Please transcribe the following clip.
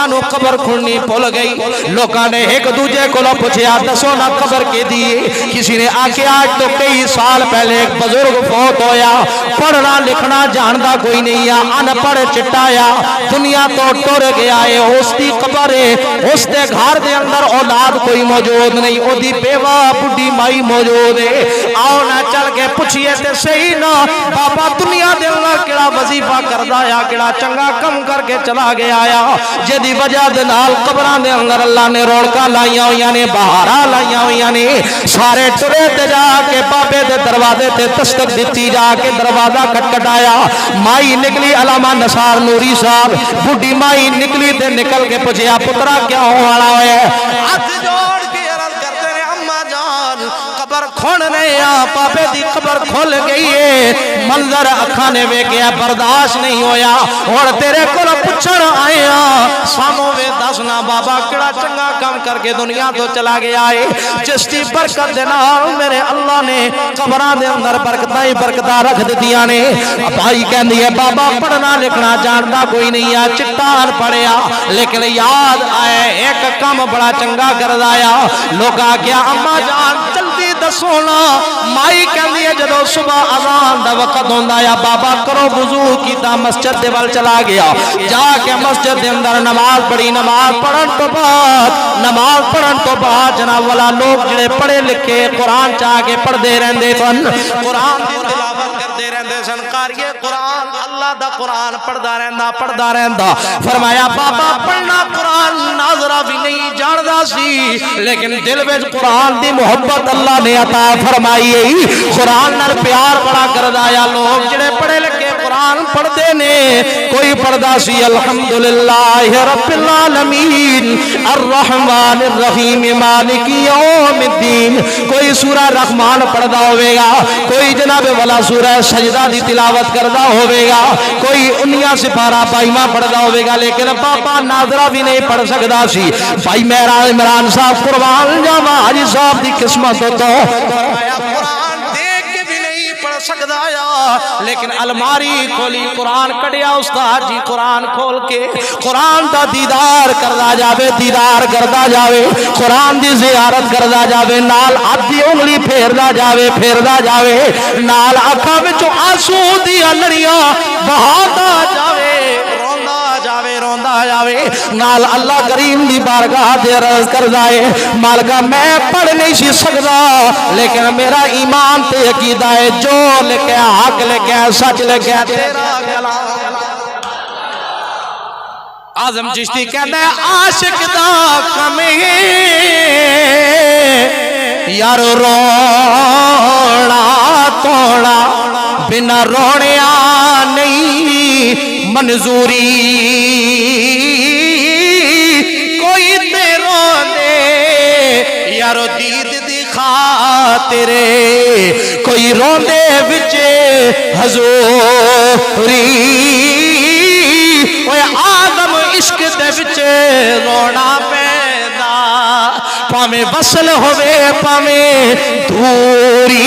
بندیاں نو قبر کھلنی بھول گئی لوکاں نے ایک دوجے کو پوچھیا دسو نا قبر کی دی کسی نے آکے آج تو کئی سال پہلے ایک بزرگ فوت ہویا پڑھنا لکھنا جاندا کوئی نہیں ان پڑھ چٹایا دنیا تو ٹر گیا ہے اس دی قبر ہے اس دے گھر دے اندر اولاد کوئی موجود نہیں او دی بیوہ بڈھی مائی موجود ہے آؤ نہ چل کے پوچھئے تے صحیح نا بابا دنیا دے اندر کیڑا وظیفہ کردا یا کیڑا چنگا کم کر کے چلا گیا آیا جدی وجہ دے نال قبراں دے اندر اللہ نے رونقاں لائیاں ہویاں نے بہاراں لائیاں ہویاں نے سارے ٹرے تے جا کے بابے دے دروازے تے دستک دتی جا کے دروازہ کھٹکھٹایا مائی نکلی علامہ نثار نوری صاحب بڈھی مائی نکلی تے نکل کے پوچھیا پترا کیا ہون والا ہے ہاتھ جوڑ کے عرض کرتے ہیں اماں جان قبر کھولنے پاپے دی قبر کھل گئی ہے منظر اکھاں نے ویکھیا برداشت نہیں ہویا اور تیرے کول پوچھن آیا سانو وے دسنا بابا کیڑا چنگا کام کر کے دنیا تو چلا گیا ہے جس دی برکت دے نال میرے اللہ نے قبراں دے اندر برکتاں ہی برکتاں رکھ دتیاں نے بھائی کہندی ہے بابا پڑھنا لکھنا جاندا کوئی نہیں ہے چٹان پڑھیا لیکن یاد آئے ایک کام بڑا چنگا کردا آیا لوکاں کیا اماں جان جلدی دسو نا مائی کہندی ہے جدوں صبح اذان دا وقت ہوندا یا بابا کرو وضو کیتا مسجد دے ول چلا گیا جا کے مسجد دے اندر نماز پڑھی نماز پڑھن تو بعد جناب والا لوگ جڑے پڑھے لکھے قرآن چاہ کے پڑھدے رہندے سن قرآن دی تلاوت کردے رہندے سن قاری قرآن اللہ دا قرآن پڑھدا رہندا فرمایا بابا پڑھنا قرآن ناظرہ بھی نہیں جاندا سی لیکن دل وچ قرآن دی محبت اللہ نے عطا فرمائی قرآن نال پیار بڑا کردا یا لوگ جڑے پڑھے لکھے قرآن پڑھدے نے کوئی پڑھدا سی الحمدللہ رب العالمین الرحمن الرحیم مالک یوم الدین کوئی سورہ رحمان پڑھدا ہوئے گا کوئی جناب والا سورہ سجدہ دی تلاوت کردا ہوئے گا کوئی 19 سپارہ 22 پڑھدا ہوئے گا لیکن پاپا ناظرہ بھی نہیں پڑھ سکدا سی بھائی مہراج عمران صاحب قربان جاواں حاجی صاحب دی قسمت تو قرآن دیکھ کے بھی نہیں پڑھ سکدا یا لیکن الماری کھولی قرآن کڑیا استاد جی قرآن کھول کے قرآن دا دیدار کردا جاوے قرآن دی زیارت کردا جاوے نال ہاتھ دی انگلی پھیردا جاوے نال اکھاں وچوں آنسو دی لڑیاں بہادا روندا جاوے نال اللہ کریم دی بارگاہ دے عرض کردا ہے مالکا میں پڑھ نہیں سی سکدا لیکن میرا ایمان تے عقیدہ ہے جو لکھیا حق لکھیا سچ لکھیا تیرا کلام اعظم چشتی کہتا ہے عاشق دا کم یار رونا توڑا بنا رونیا نہیں منظوری کوئی تے روندے یارو دید دی خاطر کوئی روندے وچے حضوری اوے آدم عشق دے وچے رونا پیدا پاویں وصل ہوے پاویں دوری